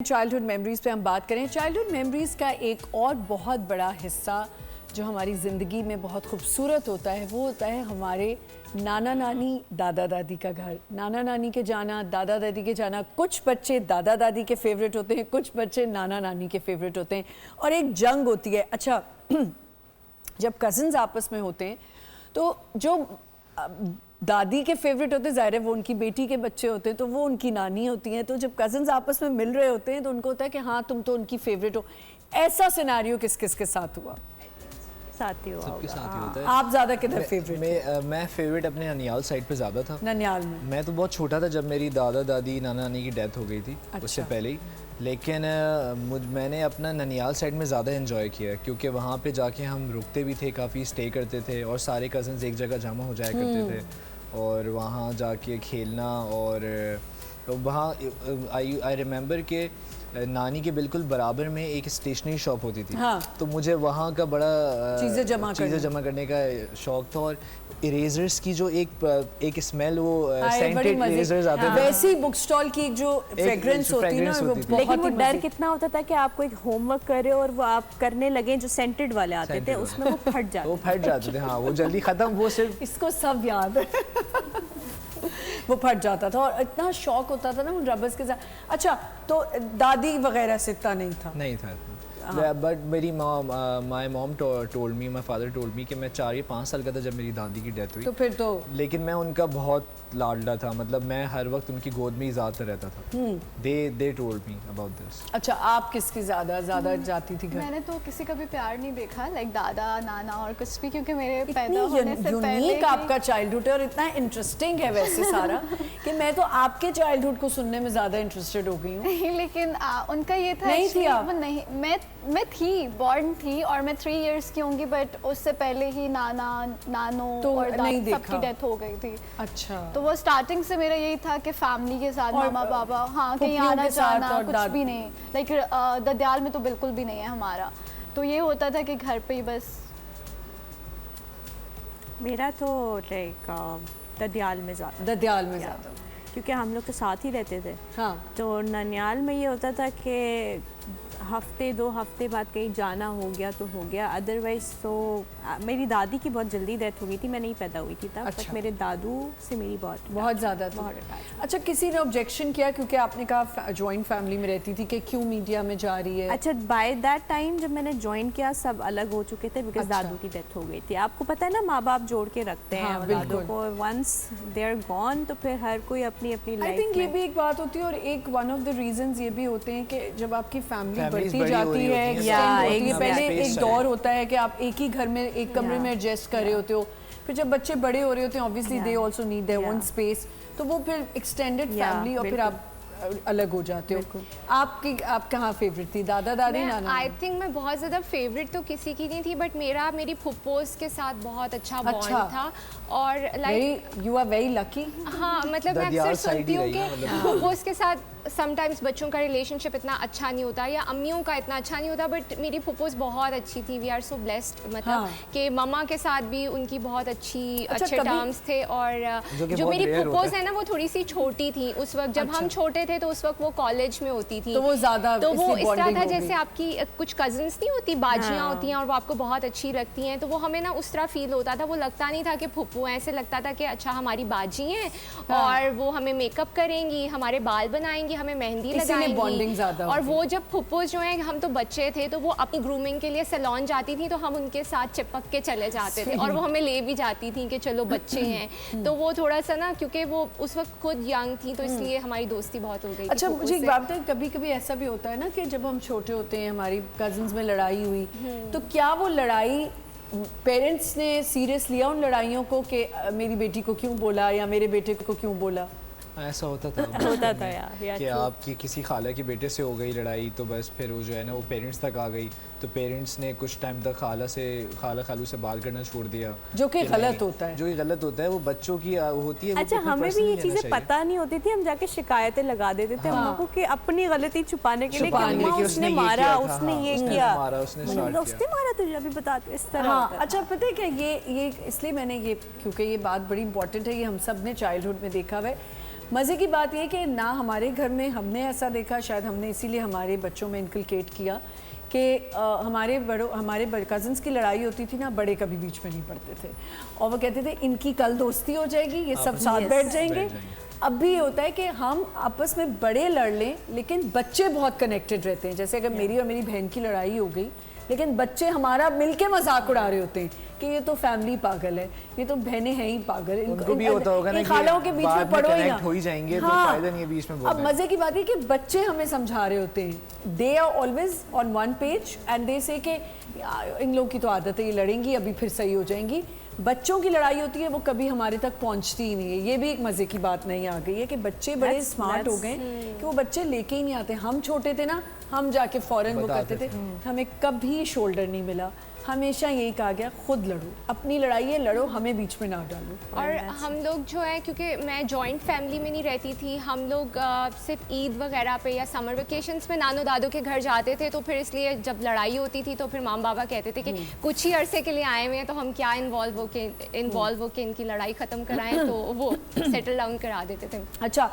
Childhood memories पे हम बात करें। चाइल्डहुड मेमोरीज़ का एक और बहुत बड़ा हिस्सा जो हमारी ज़िंदगी में बहुत खूबसूरत होता है वो होता है हमारे नाना नानी दादा दादी का घर। नाना नानी के जाना, दादा दादी के जाना। कुछ बच्चे दादा दादी के फेवरेट होते हैं, कुछ बच्चे नाना नानी के फेवरेट होते हैं और एक जंग होती है। अच्छा जब कज़न्स आपस में होते हैं तो जो दादी के फेवरेट होते हैं, ज़ाहिर है वो उनकी बेटी के बच्चे होते हैं तो वो उनकी नानी होती हैं। तो जब कज़न्स आपस में मिल रहे होते हैं तो उनको होता है कि हाँ तुम तो उनकी फेवरेट हो। ऐसा सिनेरियो किस किस के साथ हुआ? साथ ही हुआ सबके साथ ही होता है। आप ज़्यादा किधर फेवरेट? मैं फेवरेट अपने ननियाल साइड पे ज़्यादा था। ननियाल में मैं तो बहुत छोटा था जब मेरी दादा दादी नाना नानी की डेथ हो गई थी। अच्छा। उससे पहले ही। लेकिन मैंने अपना ननियाल साइड में ज़्यादा इन्जॉय किया क्योंकि वहाँ पे जाके हम रुकते भी थे, काफ़ी स्टे करते थे और सारे कज़न्स एक जगह जमा हो जाया करते थे और वहाँ जाके खेलना। और वहाँ आई रिमेंबर के नानी के बिल्कुल बराबर में एक स्टेशनरी शॉप होती थी। हाँ। तो मुझे वहाँ का बड़ा चीज़ें जमा करने का शौक था। और इरेजर्स की जो एक स्मेल, वो सेंटेड इरेजर्स आते थे। वैसी बुक स्टॉल की जो फ्रेग्रेंस होती है ना, वो बहुत लेकिन वो ही डर कितना होता था कि आपको एक होमवर्क करे और वो आप करने लगे जो सेंटेड वाले आते थे उसमें वो फट जाते। वो फट जाते थे। हाँ, वो जल्दी खत्म। वो सिर्फ इसको सब याद है वो फट जाता था और इतना शौक होता था ना उन रबर्स के साथ। अच्छा तो दादी वगैरह से इतना नहीं था। बट मेरी my mom told me, my father told me कि मैं 4 या 5 साल का था जब मेरी दादी की डेथ हुई। तो फिर तो लेकिन मैं उनका बहुत लाडला था, मतलब मैं हर वक्त उनकी गोद में ही ज़्यादा रहता था। They told me about this. अच्छा आप किसकी ज़्यादा जाती थी घर? मैंने तो किसी का भी प्यार नहीं देखा, लाइक दादा नाना और कुछ भी, क्योंकि मेरे पैदा इतनी होने से पहले यूनिक आपका चाइल्डहुड है और इतना इंटरेस्टिंग है वैसे सारा कि मैं तो आपके चाइल्डहुड को सुनने में ज़्यादा इंटरेस्टेड हो गई हूँ। नहीं, लेकिन उनका ये था नहीं थी आप? वो नहीं, मैं थी, बॉर्न थी और मैं 3 इयर्स की होंगी, बट उससे पहले ही नानो तो और नहीं दादा सबकी देखा। डेथ हो गई थी। अच्छा तो वो स्टार्टिंग से मेरा यही था कि फैमिली के साथ, और मामा पापा, हाँ कहीं फुप्पियों आना के साथ जाना और कुछ भी नहीं। लाइक ददयाल में तो बिल्कुल भी नहीं है हमारा। तो ये होता था कि घर पे ही बस। मेरा तो लाइक ददयाल में ज़्यादा, क्योंकि हम लोग तो साथ ही रहते थे। हाँ तो ननियाल में ये होता था कि हफ्ते 2 हफ्ते बाद कहीं जाना हो गया तो हो गया, अदरवाइज तो मेरी दादी की बहुत जल्दी डेथ हो गई थी, मैं नहीं पैदा हुई थी तब। अच्छा। बट मेरे दादू से मेरी बहुत ज़्यादा बहुत attachment। अच्छा किसी ने ऑब्जेक्शन किया क्योंकि आपने कहा जॉइंट फैमिली में रहती थी कि क्यों मीडिया में जा रही है? अच्छा बाय दैट टाइम जब मैंने ज्वाइन किया सब अलग हो चुके थे बिकॉज अच्छा। दादू की डेथ हो गई थी। आपको पता है ना, माँ बाप जोड़ के रखते हैं हाँ, औलादों बिल्कुल। को। वंस दे आर गॉन तो फिर हर कोई अपनी अपनी आई लाइफ थिंक ये में। भी एक बात होती है और एक वन ऑफ द रीजंस ये भी होते हैं कि जब आपकी फैमिली Families बढ़ती बड़ी हो जाती रही है, होती हैं, extend yeah, होती है, पहले space एक चाहिए। दौर होता है कि आप एक ही घर में एक कमरे में एडजस्ट कर रहे होते हो, फिर जब बच्चे बड़े हो रहे होते हैं obviously they also need their own space, तो वो फिर एक्सटेंडेड फैमिली और फिर आप अलग हो जाते हो। आप कहाँ फेवरेट थी, दादा दादी नाना? आई थिंक मैं बहुत ज़्यादा फेवरेट तो किसी की नहीं थी, बट मेरी फुप्पोज के साथ बहुत अच्छा बॉन्ड था। और like you are very lucky. हाँ, मतलब मैं ददियाल अक्सर साइड ही सुनती हूँ रही है, कि मतलब। फुप्पोज के साथ समटाइम्स बच्चों का रिलेशनशिप इतना अच्छा नहीं होता या अम्मियों का इतना अच्छा नहीं होता, बट मेरी फुप्पोज बहुत अच्छी थी। वी आर सो ब्लेस्ड, मतलब हाँ। कि मम्मा के साथ भी उनकी बहुत अच्छे कभी- टर्म्स थे। और जो जो बहुत मेरी rare फुप्पोज होता है ना वो थोड़ी सी छोटी थी उस वक्त, जब हम छोटे थे तो उस वक्त वो कॉलेज में होती थी, तो वो ज़्यादा तो वो इसलिए इस तरह bonding था हो जैसे गई। आपकी कुछ कजिन्स नहीं होती, बाजियाँ हाँ। होती हैं और वो आपको बहुत अच्छी लगती हैं, तो वो हमें ना उस तरह फील होता था। वो लगता नहीं था कि फुप्पू हैं, ऐसे लगता था कि अच्छा हमारी बाजी हैं और वो हमें मेकअप करेंगी, हमारे बाल बनाएंगी, हमें मेहंदी bonding लगाएंगी। ज़्यादा और होती। वो जब फुप्पू जो हैं, हम तो बच्चे थे तो वो अपनी ग्रूमिंग के लिए सैलून जाती थी, तो हम उनके साथ चिपक के चले जाते थे और वो हमें ले भी जाती थी कि चलो बच्चे हैं। तो वो थोड़ा सा ना, क्योंकि वो उस वक्त खुद यंग थी तो इसलिए हमारी दोस्ती बहुत हो गई थी अच्छा फुप्पू मुझे एक से। बात बताएं, कभी कभी ऐसा भी होता है ना कि जब हम छोटे होते हैं, हमारी कजिन्स में लड़ाई हुई, तो क्या वो लड़ाई पेरेंट्स ने सीरियस लिया उन लड़ाइयों को कि मेरी बेटी को क्यों बोला या मेरे बेटे को क्यों बोला? ऐसा होता था होता था यार कि true। आपकी किसी खाला के बेटे से हो गई लड़ाई, तो बस फिर वो जो है ना वो पेरेंट्स तक आ गई, तो पेरेंट्स ने कुछ टाइम तक खाला खालू से बात करना छोड़ दिया, जो कि नहीं, गलत होता है। जो कि गलत होता है, वो बच्चों की होती है। वो अच्छा इतना हमें भी personally ये लेना चीज़ें चाहिए। पता नहीं होती थी, हम जाके शिकायतें लगा देते थे हाँ। अम्मा को कि अपनी गलती छुपाने के लिए कि छुपाने अम्मा कि उसने ये मारा, किया था, उसने हाँ, ये उसने किया, मारा, उसने मतलब start उसने मारा तुझे अभी बता, इस तरह हाँ होता है। अच्छा पता है क्या, ये इसलिए मैंने ये, क्योंकि ये बात बड़ी इंपॉर्टेंट है, ये हम सब ने चाइल्डहुड में देखा हुआ है। मज़े की बात ये कि ना हमारे घर में हमने ऐसा देखा, शायद हमने इसीलिए हमारे बच्चों में इनकलकेट किया कि हमारे कज़न्स की लड़ाई होती थी ना, बड़े कभी बीच में नहीं पड़ते थे और वो कहते थे इनकी कल दोस्ती हो जाएगी, ये सब साथ बैठ जाएंगे। अब भी ये होता है कि हम आपस में बड़े लड़ लें लेकिन बच्चे बहुत कनेक्टेड रहते हैं। जैसे अगर मेरी और मेरी बहन की लड़ाई हो गई लेकिन बच्चे हमारा मिलके मजाक उड़ा रहे होते हैं कि ये तो फैमिली पागल है, ये तो बहनें हैं ही पागल, उनको भी होता होगा ना कि खालों के बीच में पड़ो ही ना, हो ही जाएंगे, तो हाँ। फायदा नहीं है बीच में बोलने। अब मजे की बात है कि बच्चे हमें समझा रहे होते हैं, they are always on one page and they say कि इन लोगों की तो आदत है, ये लड़ेंगी अभी फिर सही हो जाएंगी। बच्चों की लड़ाई होती है वो कभी हमारे तक पहुंचती ही नहीं है। ये भी एक मज़े की बात नहीं आ गई है कि बच्चे बड़े स्मार्ट हो गए कि वो बच्चे लेके ही नहीं आते। हम छोटे थे ना, हम जाके फौरन वो करते थे, हमें कभी शोल्डर नहीं मिला, हमेशा यही कहा गया खुद लड़ो, अपनी लड़ाई है लड़ो, हमें बीच में ना डालो। और हम लोग जो है, क्योंकि मैं जॉइंट फैमिली में नहीं रहती थी, हम लोग सिर्फ ईद वगैरह पे या समर वेकेशंस में नानो दादो के घर जाते थे, तो फिर इसलिए जब लड़ाई होती थी तो फिर माम बाबा कहते थे कि कुछ ही अरसे के लिए आए हुए हैं तो हम क्या इन्वॉल्व होके इनकी लड़ाई ख़त्म कराएं, तो वो सेटल डाउन करा देते थे। अच्छा,